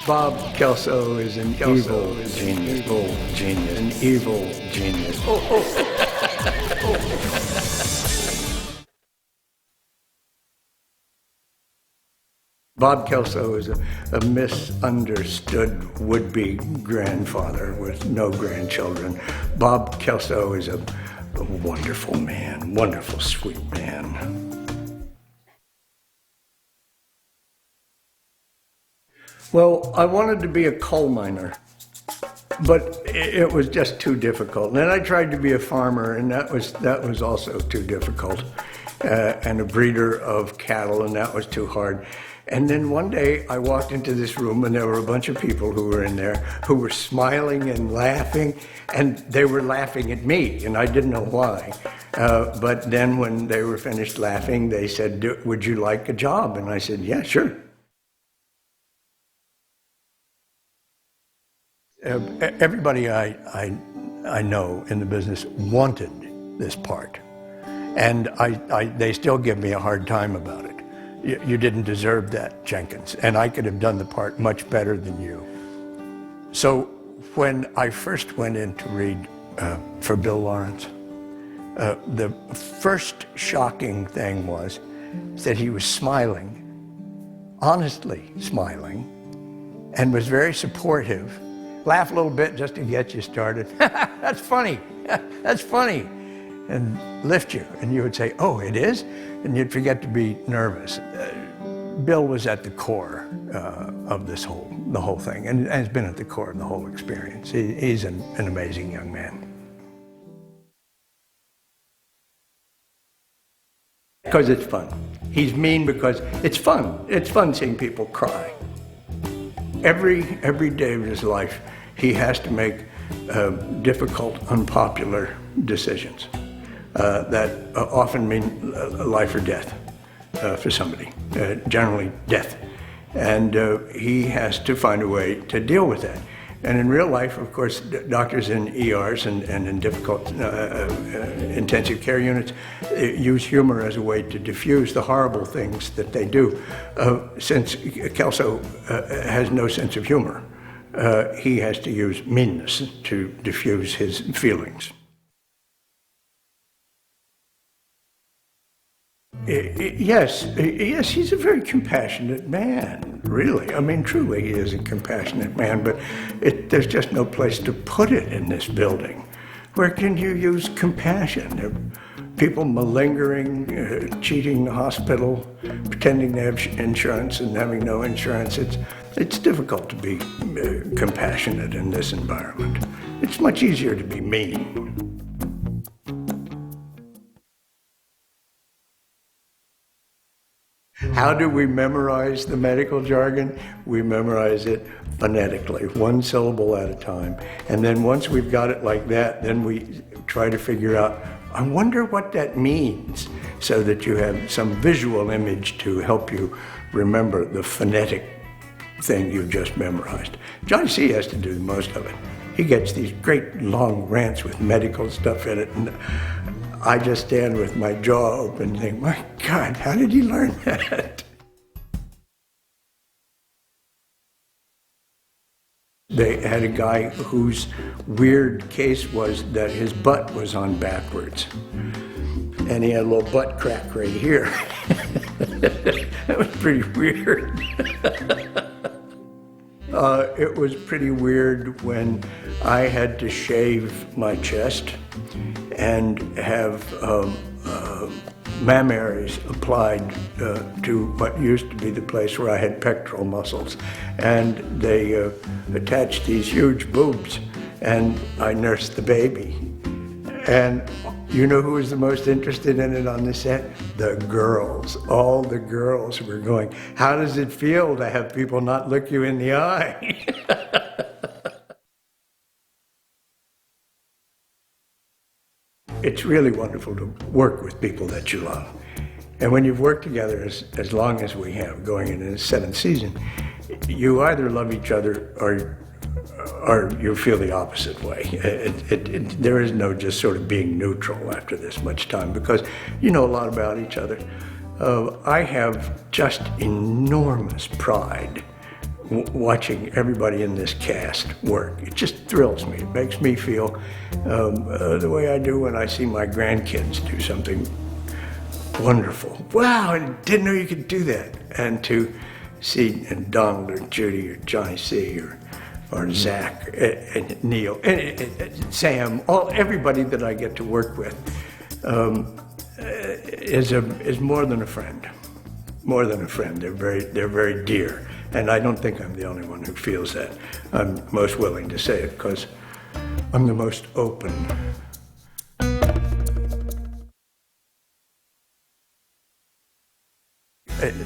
Bob Kelso is an evil genius. An evil genius. Bob Kelso is a misunderstood would-be grandfather with no grandchildren. Bob Kelso is a wonderful man, wonderful, sweet man. Well, I wanted to be a coal miner, but it was just too difficult. And then I tried to be a farmer, and that was also too difficult, and a breeder of cattle, and that was too hard. And then one day I walked into this room, and there were a bunch of people who were in there who were smiling and laughing, and they were laughing at me, and I didn't know why. But then when they were finished laughing, they said, "Would you like a job?" And I said, "Yeah, sure." Everybody I know in the business wanted this part, and they still give me a hard time about it. You didn't deserve that, Jenkins, and I could have done the part much better than you. So when I first went in to read for Bill Lawrence, the first shocking thing was that he was smiling, honestly smiling, and was very supportive. Laugh a little bit just to get you started. That's funny. That's funny. And lift you. And you would say, "Oh, it is?" And you'd forget to be nervous. Bill was at the core of the whole thing, and has been at the core of the whole experience. He's an amazing young man. Because it's fun. He's mean because it's fun. It's fun seeing people cry. Every day of his life, he has to make difficult, unpopular decisions that often mean life or death for somebody, generally death. And he has to find a way to deal with that. And in real life, of course, doctors in ERs and in difficult intensive care units use humor as a way to diffuse the horrible things that they do. Since Kelso has no sense of humor, he has to use meanness to diffuse his feelings. Yes, he's a very compassionate man, really. I mean, truly, he is a compassionate man, but there's just no place to put it in this building. Where can you use compassion? People malingering, cheating the hospital, pretending they have insurance and having no insurance. It's difficult to be compassionate in this environment. It's much easier to be mean. How do we memorize the medical jargon? We memorize it phonetically, one syllable at a time. And then once we've got it like that, then we try to figure out, I wonder what that means, so that you have some visual image to help you remember the phonetic thing you've just memorized. Johnny C. has to do most of it. He gets these great long rants with medical stuff in it, and I just stand with my jaw open and think, my God, how did he learn that? They had a guy whose weird case was that his butt was on backwards. And he had a little butt crack right here. That was pretty weird. It was pretty weird when I had to shave my chest and have mammaries applied to what used to be the place where I had pectoral muscles. And they attached these huge boobs, and I nursed the baby. And you know who was the most interested in it on the set? The girls. All the girls were going, how does it feel to have people not look you in the eye? It's really wonderful to work with people that you love. And when you've worked together as long as we have, going into the 7th season, you either love each other or you feel the opposite way. There is no just sort of being neutral after this much time, because you know a lot about each other. I have just enormous pride watching everybody in this cast work. It just thrills me. It makes me feel the way I do when I see my grandkids do something wonderful. Wow, I didn't know you could do that. And to see Donald or Judy or Johnny C. or Zach and Neil and Sam, everybody that I get to work with is more than a friend. More than a friend. They're very dear. And I don't think I'm the only one who feels that. I'm most willing to say it because I'm the most open.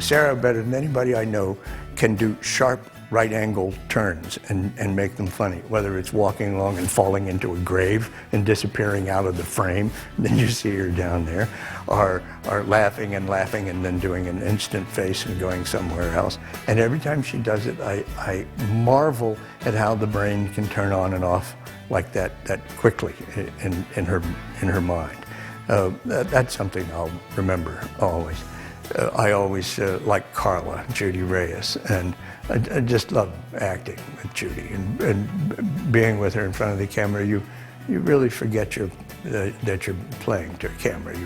Sarah, better than anybody I know, can do sharp right-angled turns and make them funny, whether it's walking along and falling into a grave and disappearing out of the frame, then you see her down there, or laughing and then doing an instant face and going somewhere else. And every time she does it, I marvel at how the brain can turn on and off like that quickly in her mind. That's something I'll remember always. I always like Carla, Judy Reyes, and I just love acting with Judy and being with her in front of the camera. You really forget that you're playing to a camera.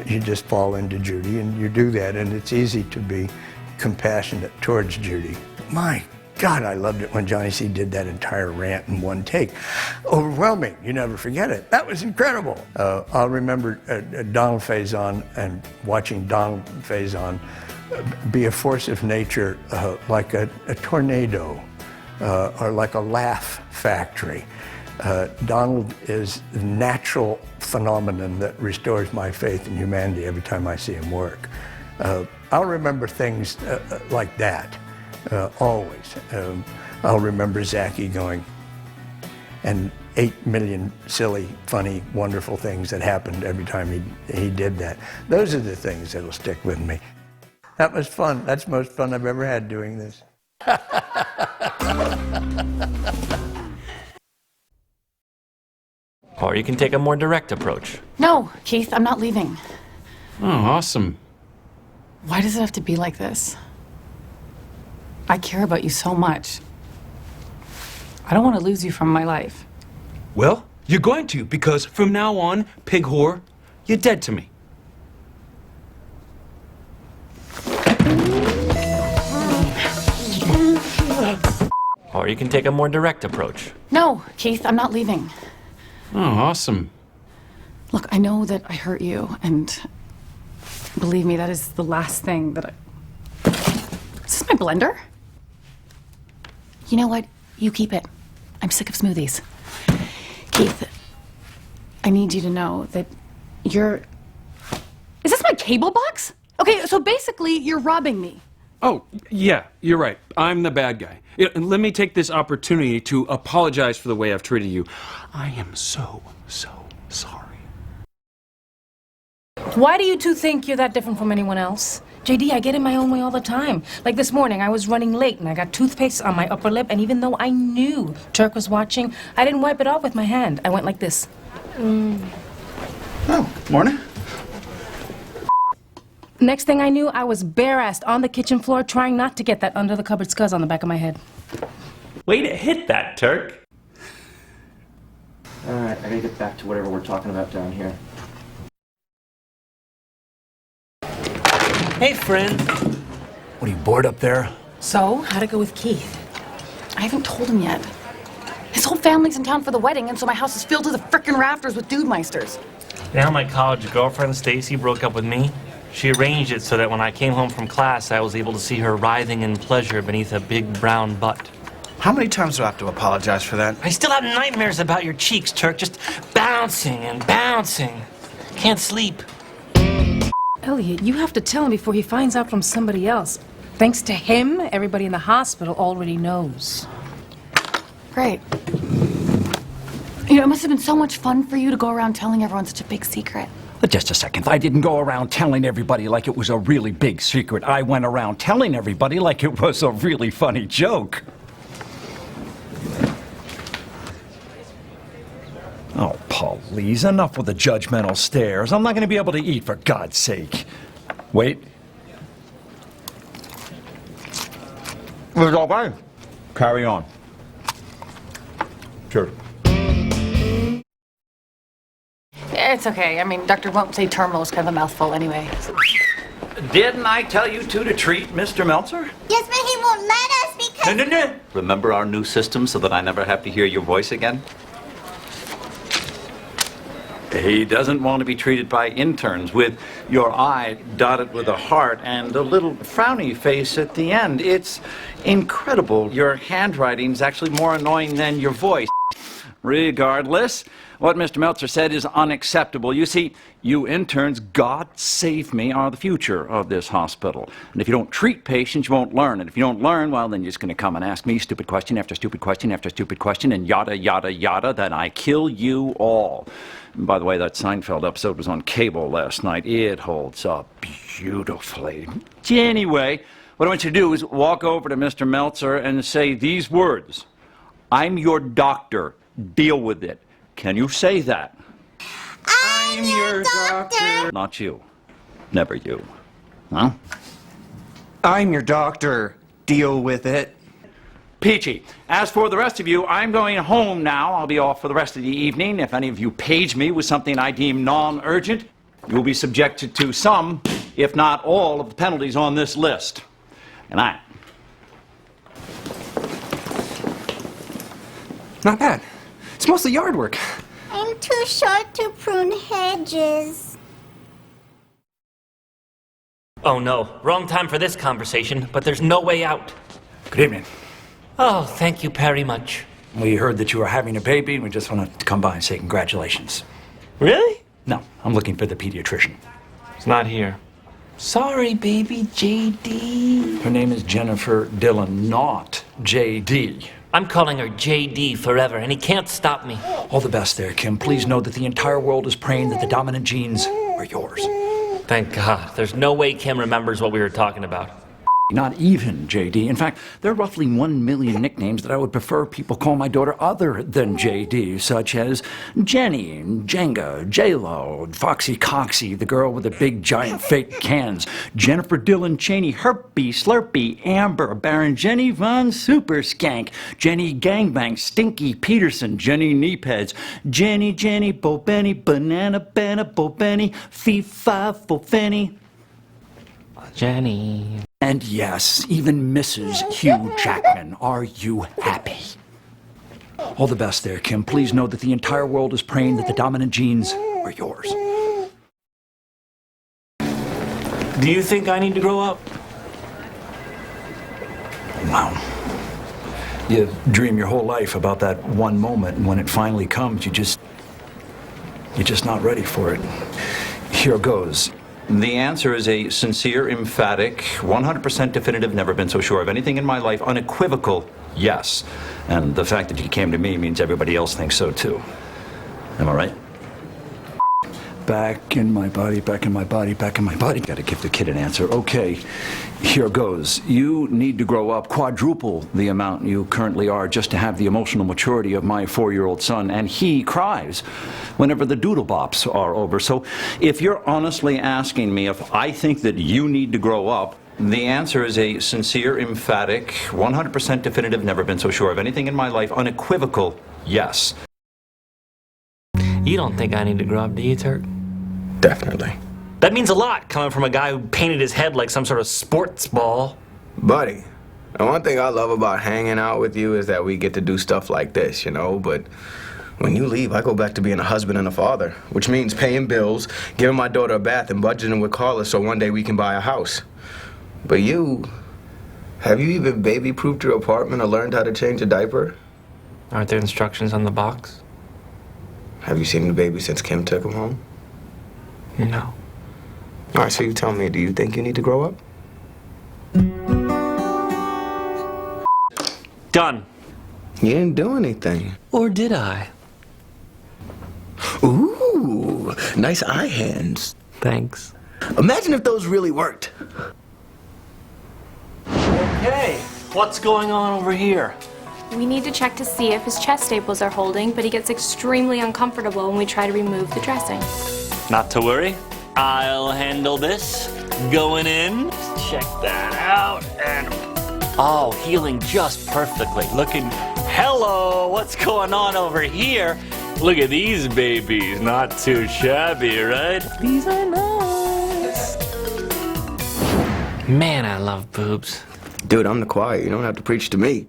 You just fall into Judy and you do that, and it's easy to be compassionate towards Judy. My God, I loved it when Johnny C. did that entire rant in one take. Overwhelming, you never forget it. That was incredible. I'll remember Donald Faison and watching Donald Faison be a force of nature like a tornado or like a laugh factory. Donald is a natural phenomenon that restores my faith in humanity every time I see him work. I'll remember things like that. Always. I'll remember Zachy going, and 8 million silly, funny, wonderful things that happened every time he did that. Those are the things that'll stick with me. That was fun. That's the most fun I've ever had doing this. Or you can take a more direct approach. No, Keith, I'm not leaving. Oh, awesome. Why does it have to be like this? I care about you so much. I don't want to lose you from my life. Well, you're going to, because from now on, pig whore, you're dead to me. Or you can take a more direct approach. No, Keith, I'm not leaving. Oh, awesome. Look, I know that I hurt you, and believe me, that is the last thing that Is this my blender? You know what? You keep it. I'm sick of smoothies. Keith, I need you to know that you're... Is this my cable box? Okay, so basically, you're robbing me. Oh, yeah, you're right. I'm the bad guy. And let me take this opportunity to apologize for the way I've treated you. I am so sorry. Why do you two think you're that different from anyone else? JD, I get in my own way all the time. Like this morning, I was running late and I got toothpaste on my upper lip, and even though I knew Turk was watching, I didn't wipe it off with my hand. I went like this. Oh, morning. Next thing I knew, I was bare-assed on the kitchen floor trying not to get that under-the-cupboard scuzz on the back of my head. Way to hit that, Turk. Alright, I gotta get back to whatever we're talking about down here. Hey, friend. What, are you bored up there? So, how'd it go with Keith? I haven't told him yet. His whole family's in town for the wedding, and so my house is filled to the frickin' rafters with dude meisters. Now my college girlfriend, Stacy, broke up with me. She arranged it so that when I came home from class, I was able to see her writhing in pleasure beneath a big brown butt. How many times do I have to apologize for that? I still have nightmares about your cheeks, Turk, just bouncing and bouncing. Can't sleep. Elliot, you have to tell him before he finds out from somebody else. Thanks to him, everybody in the hospital already knows. Great. You know, it must have been so much fun for you to go around telling everyone such a big secret. But just a second, I didn't go around telling everybody like it was a really big secret. I went around telling everybody like it was a really funny joke. Oh, please, enough with the judgmental stares. I'm not going to be able to eat, for God's sake. Wait. It's all right. Carry on. Sure. It's okay. I mean, doctor won't say terminal is kind of a mouthful anyway. Didn't I tell you to treat Mr. Meltzer? Yes, but he won't let us because... No. Remember our new system so that I never have to hear your voice again? He doesn't want to be treated by interns with your eye dotted with a heart and a little frowny face at the end. It's incredible. Your handwriting's actually more annoying than your voice. Regardless, what Mr. Meltzer said is unacceptable. You see, you interns, God save me, are the future of this hospital. And if you don't treat patients, you won't learn. And if you don't learn, well, then you're just going to come and ask me stupid question after stupid question after stupid question and yada, yada, yada, then I kill you all. And by the way, that Seinfeld episode was on cable last night. It holds up beautifully. Anyway, what I want you to do is walk over to Mr. Meltzer and say these words. I'm your doctor. Deal with it. Can you say that? I'm your doctor. Not you. Never you. Huh? I'm your doctor. Deal with it. Peachy. As for the rest of you, I'm going home now. I'll be off for the rest of the evening. If any of you page me with something I deem non-urgent, you'll be subjected to some, if not all, of the penalties on this list. And I... Not bad. It's mostly yard work. I'm too short to prune hedges. Oh no, wrong time for this conversation, but there's no way out. Good evening. Oh, thank you very much. We heard that you were having a baby, and we just want to come by and say congratulations. Really? No, I'm looking for the pediatrician. It's not here. Sorry, baby JD. Her name is Jennifer Dillon, not JD. I'm calling her JD forever, and he can't stop me. All the best there, Kim. Please know that the entire world is praying that the dominant genes are yours. Thank God. There's no way Kim remembers what we were talking about. Not even JD. In fact, there are roughly 1 million nicknames that I would prefer people call my daughter other than JD, such as Jenny, Jenga, J-Lo, Foxy Coxy, the girl with the big giant fake cans, Jennifer Dillon Cheney, Herpy, Slurpy, Amber, Baron Jenny Von Super Skank, Jenny Gangbang, Stinky Peterson, Jenny Kneepads, Jenny, Bo Benny, Banana, Bo Benny, Fee Fi Fo Fenny. Jenny. And yes, even Mrs. Hugh Jackman. Are you happy? All the best there, Kim. Please know that the entire world is praying that the dominant genes are yours. Do you think I need to grow up? Wow. You dream your whole life about that one moment, and when it finally comes, you're just not ready for it. Here goes. The answer is a sincere, emphatic, 100% definitive, never been so sure of anything in my life, unequivocal yes. And the fact that you came to me means everybody else thinks so too. Am I right? Back in my body, back in my body, back in my body. Gotta give the kid an answer. Okay, here goes. You need to grow up quadruple the amount you currently are just to have the emotional maturity of my 4-year-old son, and he cries whenever the doodle bops are over. So if you're honestly asking me if I think that you need to grow up, the answer is a sincere, emphatic, 100% definitive, never been so sure of anything in my life, unequivocal yes. You don't think I need to grow up, do you, Turk? Definitely. That means a lot coming from a guy who painted his head like some sort of sports ball. Buddy, the one thing I love about hanging out with you is that we get to do stuff like this, you know, but when you leave, I go back to being a husband and a father, which means paying bills, giving my daughter a bath, and budgeting with Carla so one day we can buy a house. But have you even baby-proofed your apartment or learned how to change a diaper? Aren't there instructions on the box? Have you seen the baby since Kim took him home? No. All right, so you tell me, do you think you need to grow up? Done. You didn't do anything. Or did I? Ooh, nice eye hands. Thanks. Imagine if those really worked. Okay, what's going on over here? We need to check to see if his chest staples are holding, but he gets extremely uncomfortable when we try to remove the dressing. Not to worry. I'll handle this. Going in. Check that out. And Oh, healing just perfectly. Looking, hello, what's going on over here? Look at these babies, not too shabby, right? These are nice. Man, I love boobs. Dude, I'm the choir. You don't have to preach to me.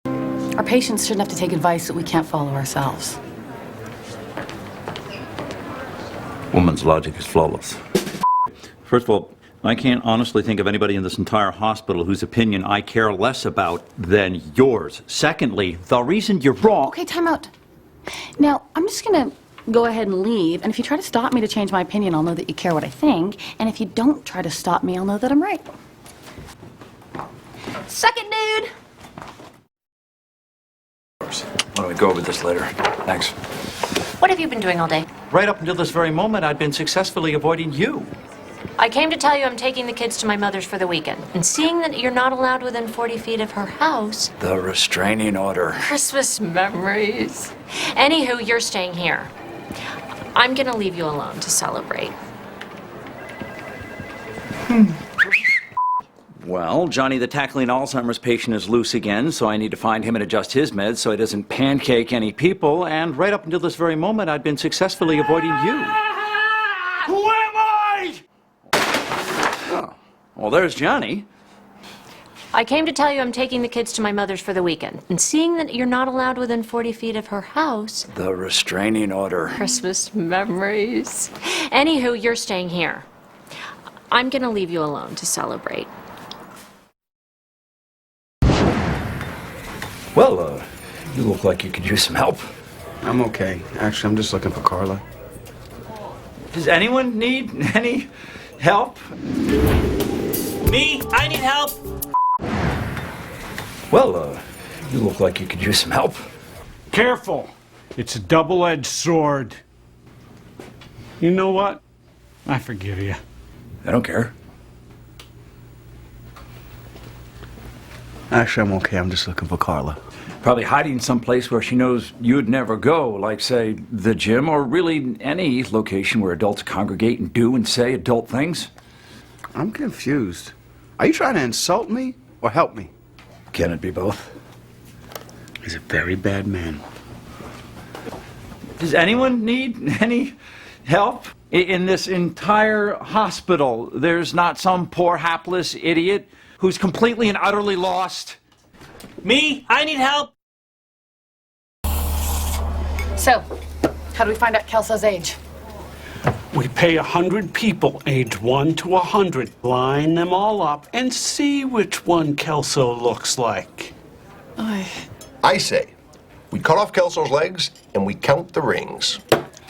Our patients shouldn't have to take advice that we can't follow ourselves. Woman's logic is flawless. First of all, I can't honestly think of anybody in this entire hospital whose opinion I care less about than yours. Secondly, the reason you're wrong... Okay, time out. Now, I'm just gonna go ahead and leave, and if you try to stop me to change my opinion, I'll know that you care what I think, and if you don't try to stop me, I'll know that I'm right. Suck it, dude! Why don't we go over this later? Thanks. What have you been doing all day? Right up until this very moment, I'd been successfully avoiding you. I came to tell you I'm taking the kids to my mother's for the weekend. And seeing that you're not allowed within 40 feet of her house... The restraining order. Christmas memories. Anywho, you're staying here. I'm gonna leave you alone to celebrate. Well, Johnny the tackling Alzheimer's patient is loose again, so I need to find him and adjust his meds so he doesn't pancake any people. And right up until this very moment, I'd been successfully avoiding you. Who am I? Oh. Well, there's Johnny. I came to tell you I'm taking the kids to my mother's for the weekend. And seeing that you're not allowed within 40 feet of her house... The restraining order. Christmas memories. Anywho, you're staying here. I'm gonna leave you alone to celebrate. Well, you look like you could use some help. I'm okay. Actually, I'm just looking for Carla. Does anyone need any help? Me? I need help. Well, you look like you could use some help. Careful. It's a double-edged sword. You know what? I forgive you. I don't care. Actually, I'm okay. I'm just looking for Carla. Probably hiding someplace where she knows you'd never go, like, say, the gym, or really any location where adults congregate and do and say adult things. I'm confused. Are you trying to insult me or help me? Can it be both? He's a very bad man. Does anyone need any help? In this entire hospital, there's not some poor hapless idiot who's completely and utterly lost. Me? I need help. So, how do we find out Kelso's age? We pay 100 people, age 1 to 100, line them all up, and see which one Kelso looks like. I say, we cut off Kelso's legs and we count the rings.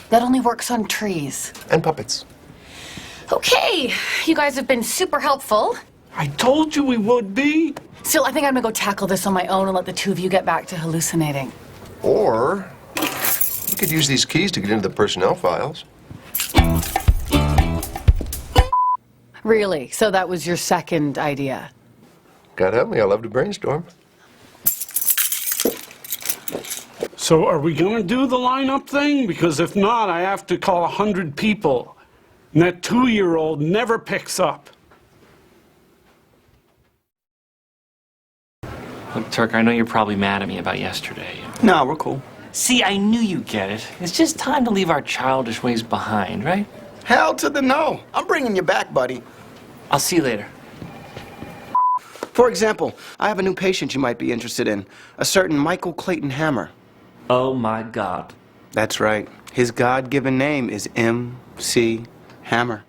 That only works on trees. And puppets. Okay, you guys have been super helpful. I told you we would be. Still, I think I'm gonna go tackle this on my own and let the two of you get back to hallucinating. Or you could use these keys to get into the personnel files. Really? So that was your second idea? God help me, I love to brainstorm. So are we gonna do the lineup thing? Because if not, I have to call 100 people. And that 2-year-old never picks up. Look, Turk, I know you're probably mad at me about yesterday. No, we're cool. See, I knew you'd get it. It's just time to leave our childish ways behind, right? Hell to the no. I'm bringing you back, buddy. I'll see you later. For example, I have a new patient you might be interested in. A certain Michael Clayton Hammer. Oh, my God. That's right. His God-given name is M.C. Hammer.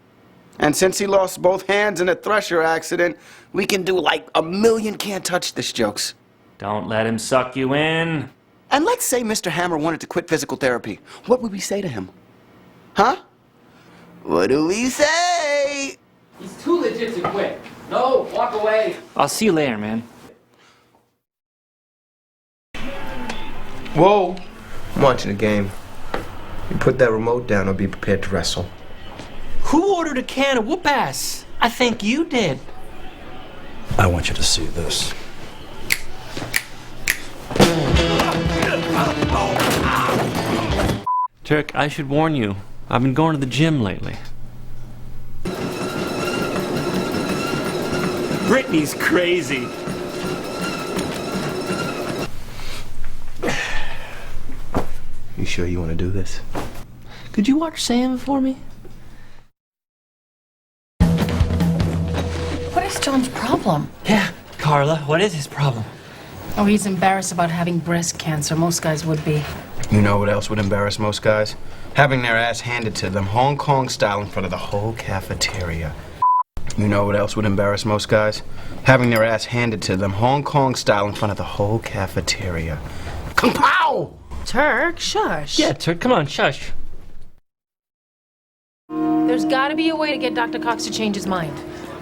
And since he lost both hands in a thresher accident, we can do like 1,000,000 can't touch this jokes. Don't let him suck you in. And let's say Mr. Hammer wanted to quit physical therapy. What would we say to him? Huh? What do we say? He's too legit to quit. No, walk away. I'll see you later, man. Whoa. I'm watching a game. You put that remote down or be prepared to wrestle. Who ordered a can of whoop-ass? I think you did. I want you to see this. Turk, I should warn you. I've been going to the gym lately. Brittany's crazy. You sure you want to do this? Could you watch Sam for me? What is John's problem? Yeah, Carla, what is his problem? Oh, he's embarrassed about having breast cancer. Most guys would be. You know what else would embarrass most guys? Having their ass handed to them Hong Kong style in front of the whole cafeteria. You know what else would embarrass most guys? Having their ass handed to them Hong Kong style in front of the whole cafeteria. Kapow! Turk, shush. Yeah, Turk, come on, shush. There's gotta be a way to get Dr. Cox to change his mind.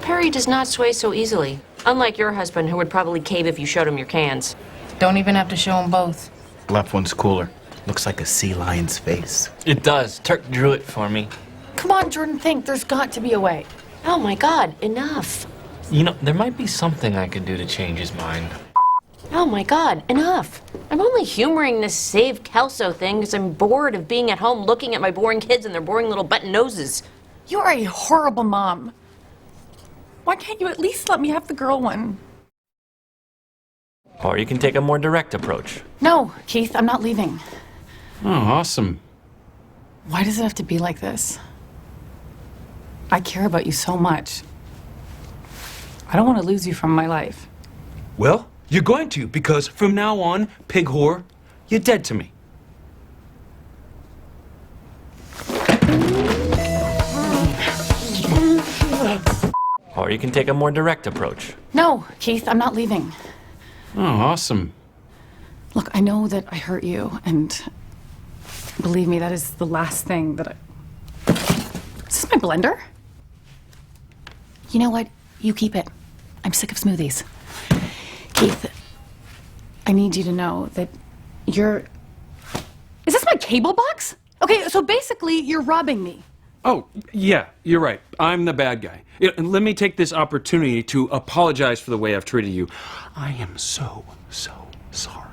Perry does not sway so easily. Unlike your husband, who would probably cave if you showed him your cans. Don't even have to show him both. Left one's cooler. Looks like a sea lion's face. It does. Turk drew it for me. Come on, Jordan, think. There's got to be a way. Oh my God, enough. You know, there might be something I could do to change his mind. Oh my God, enough. I'm only humoring this Save Kelso thing because I'm bored of being at home looking at my boring kids and their boring little button noses. You are a horrible mom. Why can't you at least let me have the girl one? Or you can take a more direct approach. No, Keith, I'm not leaving. Oh, awesome. Why does it have to be like this? I care about you so much. I don't want to lose you from my life. Well, you're going to, because from now on, pig whore, you're dead to me. Or you can take a more direct approach. No, Keith, I'm not leaving. Oh, awesome. Look, I know that I hurt you, and believe me, that is the last thing that I... Is this my blender? You know what? You keep it. I'm sick of smoothies. Keith, I need you to know that you're... Is this my cable box? Okay, so basically, you're robbing me. Oh, yeah, you're right. I'm the bad guy. And let me take this opportunity to apologize for the way I've treated you. I am so sorry.